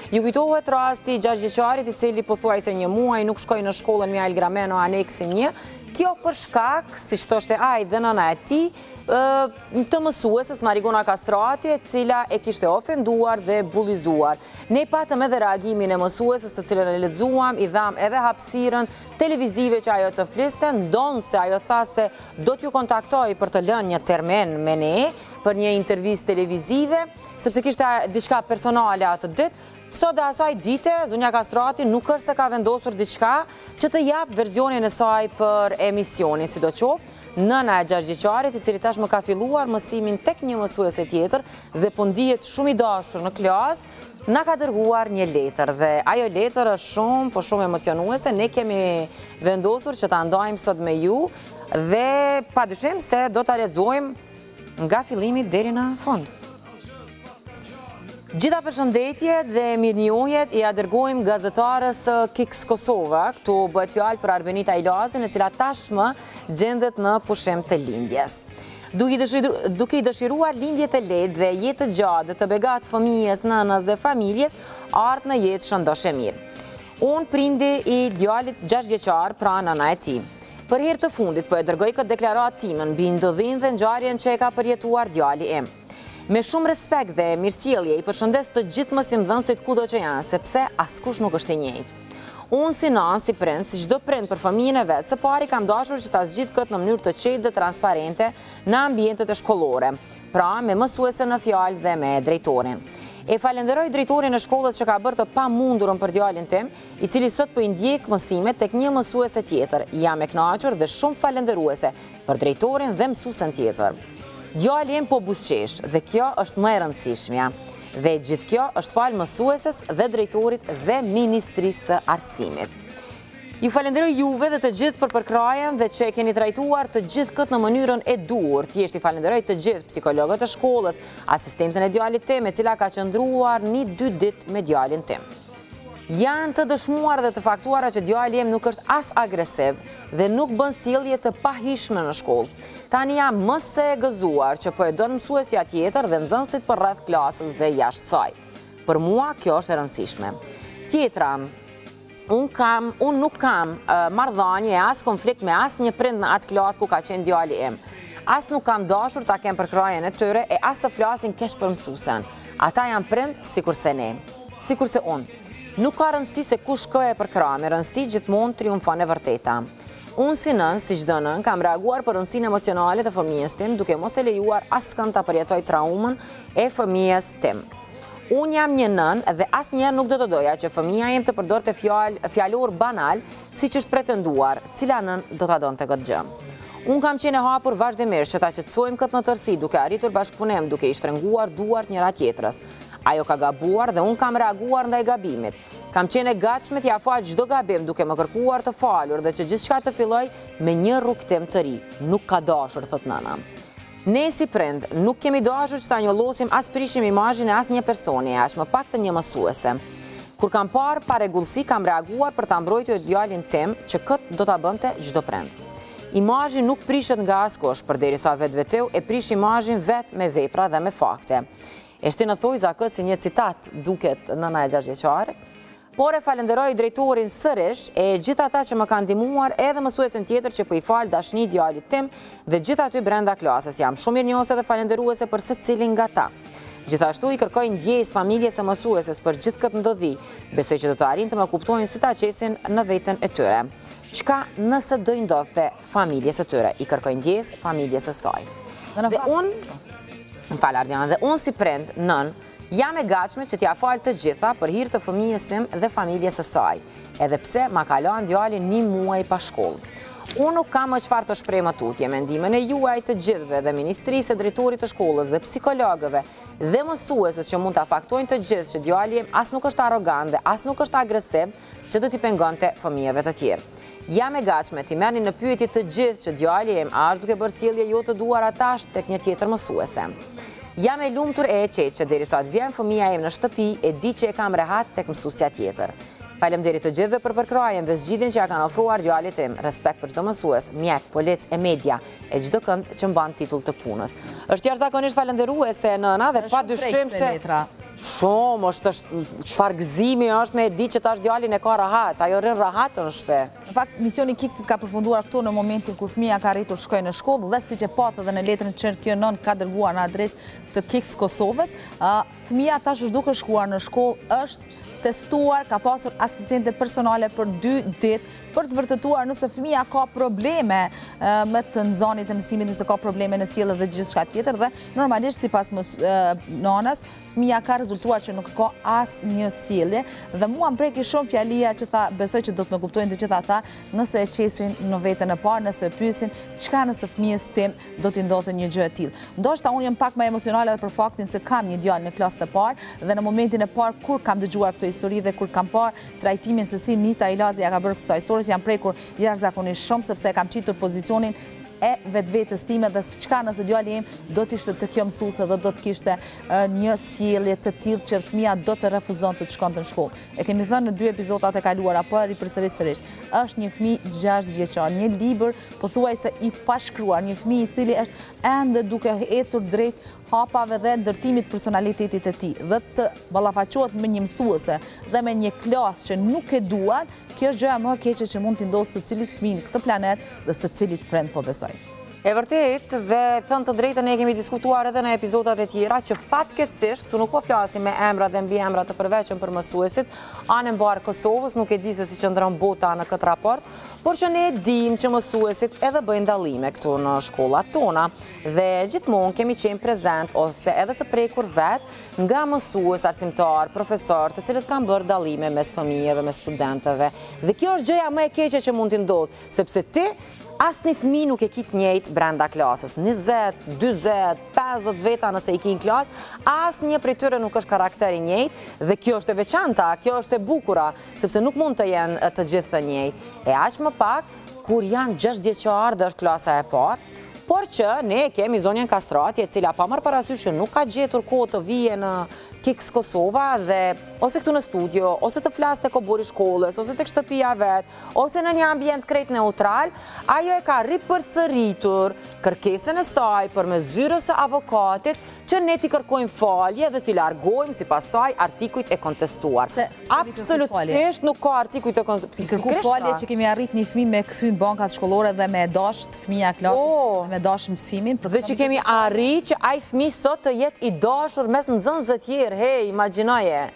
Ju kujtohet rasti 6 vjeçarit i cili pothuajse një muaj nuk shkoi në shkollën Mjail Grameno aneksin 1. Kjo për shkak, si thoshte ai dhe nëna e tij, të mësuesës Marigona Kastrati, e cila e kishte ofenduar dhe bullizuar. Ne patëm edhe reagimin e mësuesës, të cilën e lexuam, i dham edhe hapësirën televizive që ajo të fliste, ndonse ajo tha se do t'ju kontaktoj për të lënë një termin me ne për një intervistë televizive, sepse kishte diçka personale atë ditë. Sot dhe asaj dite, zonja Kastrati nuk është se ka vendosur diçka që të jap verzionin e saj për emisionin, sidoqoftë, nëna e 6 vjeçarit, i cili tashmë ka filluar mësimin tek një mësuese tjetër dhe po ndihet shumë i dashur në klasë, na ka dërguar një letër dhe ajo letër është shumë emocionuese. Ne kemi vendosur që ta ndajmë sot me ju dhe padyshim se do ta lexojmë nga fillimi deri në fund. Gjitha përshëndetje dhe mirënjohjet i dërgojmë gazetarës Kiks Kosova, këtu bëhet fjalë për Arbenita Ilazin, e cila tashmë gjendet në pushim të lindjes. Duke i dëshiruar lindje të lehtë dhe jetë të gjatë dhe të begatë fëmijës, nënës dhe familjes, ardh në jetë shëndoshë mirë. Unë prindi i djalit 6 vjeçar, pra nëna e tij. Për herë të fundit po e dërgoj këtë deklaratë timën mbi ndodhinë dhe ngjarjen që e ka përjetuar djali im. Me shumë respekt dhe mirësjellje i përshëndes të gjithë mësimdhënësit kudo që janë, sepse askush nuk është i njëjtë. Unë si nënë, si prind, si çdo prind për fëmijën e vet, së pari kam dashur që ta zgjidh këtë në mënyrë të qetë dhe transparente në ambientet e shkollore, pra me mësuesen në fjalë dhe me drejtorin. E falenderoj drejtorin e shkollës që ka bërë të pamundurën për djalin tim, i cili sot po i ndjek mësimet tek një mësuese tjetër. Jam e kënaqur dhe shumë falenderuese për drejtorin dhe mësuesen tjetër. Djali im po buzëqesh dhe kjo është më e rëndësishmja. Dhe gjithë kjo është falë mësueses dhe drejtorit dhe Ministrisë së Arsimit. Ju falenderoj juve dhe të gjithë për përkrajen dhe që e keni trajtuar të gjithë këtë në mënyrën e duhur. Thjesht i falenderoj të gjithë psikologët e shkollës, asistentën e djalit tim, e cila ka qëndruar 1-2 ditë me djalin tim. Janë të dëshmuar dhe të faktuara që djali im nuk është as agresiv dhe nuk bën sjellje të pahishme në shkollë. Tani jam më se e gëzuar që po e don mësuesja tjetër dhe nxënësit për rreth klasës dhe jashtë saj. Për mua kjo është e rëndësishme. Tjetra, unë nuk kam marrëdhënie as konflikt me asnjë prind në atë klasë ku ka qenë djali im. As nuk kam dashur ta kem përkrajen e tyre e as të flasin keq për mësuesen. Ata janë prind sikurse ne, sikurse unë. Nuk ka rëndësi se kush kë e përkra, me rëndësi gjithmonë triumfon e vërteta. Unë si nën, si çdo nën, kam reaguar për rëndësinë emocionale të fëmijës tim, duke mos e lejuar askënd ta përjetoj traumën e fëmijës tim. Unë jam një nën dhe asnjëherë nuk do të doja që fëmija im të përdorte fjalor banal, siç është pretenduar, cila nën do ta donte këtë gjë. Unë kam qenë e hapur vazhdimisht që ta qetësojmë këtë në tërësi, duke arritur bashkëpunim, duke i shtrënguar duart njëra tjetrës. Ajo ka gabuar dhe unë kam reaguar ndaj gabimit. Kam qenë e gatshme t'ia fal çdo gabim, duke më kërkuar të falur dhe që gjithçka të filloj me një rrugtim të ri. Nuk ka dashur, thot nëna. Ne si prind nuk kemi dashur që ta njollosim as prishim imazhin e asnjë personi, as më paktën një mësuese. Kur kam parë parregullsi, kam reaguar për ta mbrojtur djalin tim që këtë do ta bënte çdo prind. Imazhi nuk prishet nga askush, përderisa vetveteu e prish imazhin vetë me vepra dhe me fakte. E shtinë thojza këtë si një citat duket nëna e 6 vjeçare, por e falenderoj drejtorin sërish e gjithë ata që më kanë ndihmuar, edhe mësuesen tjetër që po i fal dashni djalit tim dhe gjithë aty brenda klasës. Jam shumë mirënjohëse dhe falenderuese për secilin nga ta. Gjithashtu i kërkoj ndjesë familjes së mësueses për gjithë këtë ndodhi. Besoj që do të arrin të më kuptojnë si ta qesin në veten e tyre. Çka nëse do i ndodhte familjes së tyre? I kërkoj ndjesë familjes së saj. Dhe unë si prind, nën, jam e gatshme që t'ia fal të gjitha për hir të fëmijës tim dhe familjes së saj, edhe pse ma ka lënë djalin 1 muaj pa shkollë. Unë nuk kam më çfarë të shpreh më tutje, mendimin e juaj të gjithëve dhe ministrisë, drejtorit të shkollës dhe psikologëve dhe mësuesës që mund ta faktojnë të gjithë që djali im as nuk është arrogant dhe as nuk është agresiv që do t'i pengonte fëmijëve të tjerë. Jam e gatshme t'i merrni në pyetje të gjithë që djali im a është duke bërë sjellje jo të duara tash tek një tjetër mësuese. Jam e lumtur e qetë që derisa të vjen fëmija im në shtëpi e di që e kam rehat tek mësuesja tjetër. Faleminderit të gjithëve për përkrajen dhe zgjidhjen që ja kanë ofruar djalit tim. Respekt për çdo mësues, mjek, polic e media e çdo kënd që mban titull të punës. Është jashtëzakonisht falenderuese nëna dhe padyshim se Shumë, është çfarë gëzimi është me e di që tash djalin e ka rahat, ajo rrin rahat në shtëpi. Në fakt, misioni Kiksit ka përfunduar këtu në momentin kur fëmia ka arritur shkoj në shkollë dhe siç e patë edhe në letrën që kjo nën ka dërguar në adresë të Kiks Kosovës, fëmia tash është duke shkuar në shkollë, është testuar, ka pasur asistente personale për 2 ditë për të vërtetuar nëse fëmia ka probleme me të nxënit e mësimit, nëse ka probleme në sjellje dhe gjithçka tjetër dhe normalisht sipas nënës, fëmia ka rezultuar që nuk ka asnjë sjellje dhe mua më preki shumë fjalia që tha, besoj që do të më kuptojnë të gjithë ata nëse e qesin në veten e parë, nëse e pyesin çka nëse fëmijës tim do t'i ndodhte një gjë e tillë. Ndoshta unë jam pak më emocionale edhe për faktin se kam një djalë në klasën e parë dhe në momentin e parë kur kam dëgjuar këtë histori dhe kur kam parë trajtimin se si Nita Ilazi ja ka bërë kësaj histori, jam prekur jashtëzakonisht shumë sepse kam qitur pozicionin e vetvetes time dhe çka nëse djali im do të ishte të kjo mësuese dhe do të kishte një sjellje të tillë që fëmia do të refuzonte të shkonte në shkollë. E kemi thënë në 2 epizodat e kaluara, po e ripërsërisht. Është një fëmijë 6 vjeçar, një libër pothuajse i pashkruar, një fëmijë i cili është ende duke ecur drejt hapave dhe ndërtimit personalitetit e tij dhe të ballafaqohet me një mësuese dhe me një klasë që nuk e duan, kjo është gjëja më e keqe që mund t'i ndodhë secilit fëmijë në këtë planet dhe secilit prend po besoj. E vërtet, dhe thënë të drejtën ne kemi diskutuar edhe në epizodat e tjera që fatkeqësisht, këtu nuk po flasim me emra dhe mbi emra të përveçëm për mësuesit, anë mbar Kosovës, nuk e di se si qëndron bota në këtë raport, por që ne e dim që mësuesit edhe bëjnë dallime këtu në shkollat tona dhe gjithmonë kemi qenë prezent ose edhe të prekur vetë nga mësues, arsimtar, profesor, të cilët kanë bërë dallime mes fëmijëve, mes studentëve. Dhe kjo është gjëja më e keqe që mund t'i ndodhë, sepse ti asnjë fëmijë nuk e ki të njëjtë brenda klasës. 20, 40, 50 veta nëse i ki në klasë, asnjë prej tyre nuk është karakteri i njëjtë dhe kjo është e veçanta, kjo është e bukura, sepse nuk mund të jenë të gjithë të njëjtë. E aq më pak kur janë 6 vjeçar dhe është klasa e parë, por që ne kemi zonjën Kastrati e cila pa marrë parasysh që nuk ka gjetur kohë të vije në Kiks Kosova dhe ose këtu në studio, ose të flas tek obori shkollës, ose tek shtëpia vet, ose në një ambient krejt neutral, ajo e ka ripërsëritur kërkesën e saj përmes zyrës së avokatit që ne t'i kërkojmë falje dhe t'i largojmë sipas saj artikujt e kontestuar. Absolutisht nuk ka artikujt e kontestuar. I kërku falje që kemi arrit një fëmijë me kthyn bankat shkollore dhe me dash fëmia klasit, me dash mësimin. Dhe që kemi arrit që ai fëmijë sot të jetë i dashur mes nxënësve të tjerë. Hej, imagjinoje.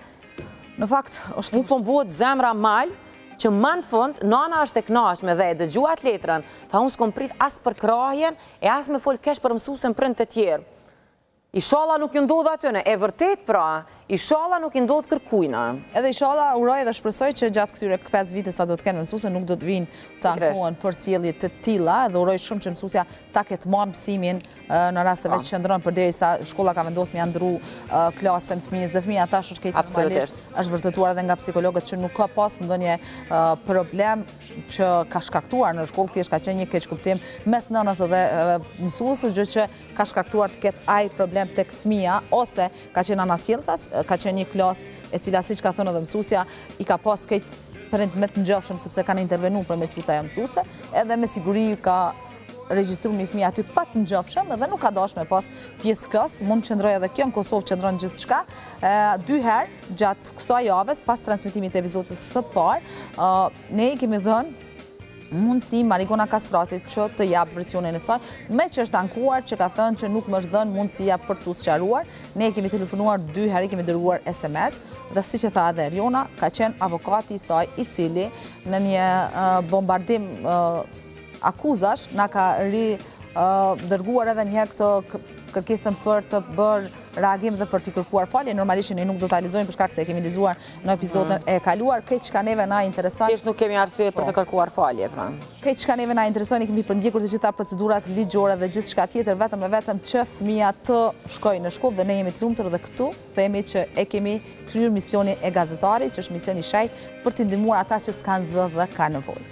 Në fakt, është nuk po mbuhet zemra mal që më në fund nana është e kënaqshme dhe e dëgjuat letrën, tha unë s'kom prit as për krahjen e as me fol keq për mësuesen prind të tjerë. Inshallah nuk ju ndodh atyne, e vërtet pra, inshallah nuk i ndodh kërkujna. Edhe inshallah uroj dhe shpresoj që gjatë këtyre 5 vite sa do të kenë mësuese nuk do të vinë të ankohen për sjellje të tilla dhe uroj shumë që mësuesja ta ketë marrë mësimin në rast se vetë qëndron përderisa shkolla ka vendosur me ndru klasën fëmijës dhe fëmia tash është këtë normalisht është vërtetuar edhe nga psikologët që nuk ka pas ndonjë problem që ka shkaktuar në shkollë, thjesht ka qenë një keqkuptim mes nënës dhe mësuesës, gjë që ka shkaktuar të ketë ai problem tek fëmia ose ka qenë anasjelltas, ka qenë një klasë e cila siç ka thënë edhe mësuesja i ka pas këtë prind me të ngjashëm sepse kanë intervenuar për me quta e mësuese, edhe me siguri ka regjistruar një fëmijë aty pa të ngjashëm dhe nuk ka dashur me pas pjesë klasë, mund të qëndrojë edhe kjo në Kosovë qëndron gjithçka. 2 herë gjatë kësaj javës pas transmetimit të episodit së parë, ne i kemi dhënë mundësi Marigona Kastratit që të japë versionin e saj, me që është ankuar që ka thënë që nuk më është dhënë mundësia për të sqaruar. Ne kemi telefonuar 2 herë, kemi dërguar SMS dhe siç e tha edhe Eriona, ka qenë avokati i saj i cili në një bombardim akuzash na ka dërguar edhe një herë këtë kërkesën për të bërë reagim dhe për t'i kërkuar falje. Normalisht ne nuk do ta lexojmë për shkak se e kemi lexuar në episodin e kaluar. Këtë çka neve na intereson. Thjesht nuk kemi arsye për të kërkuar falje, pra. Këtë çka neve na intereson, kemi përndjekur të gjitha procedurat ligjore dhe gjithçka tjetër vetëm që fëmia të shkojë në shkollë dhe ne jemi të lumtur dhe këtu themi që e kemi kryer misionin e gazetarit, që është misioni i shajt për të ndihmuar ata që s'kan zë dhe kanë nevojë.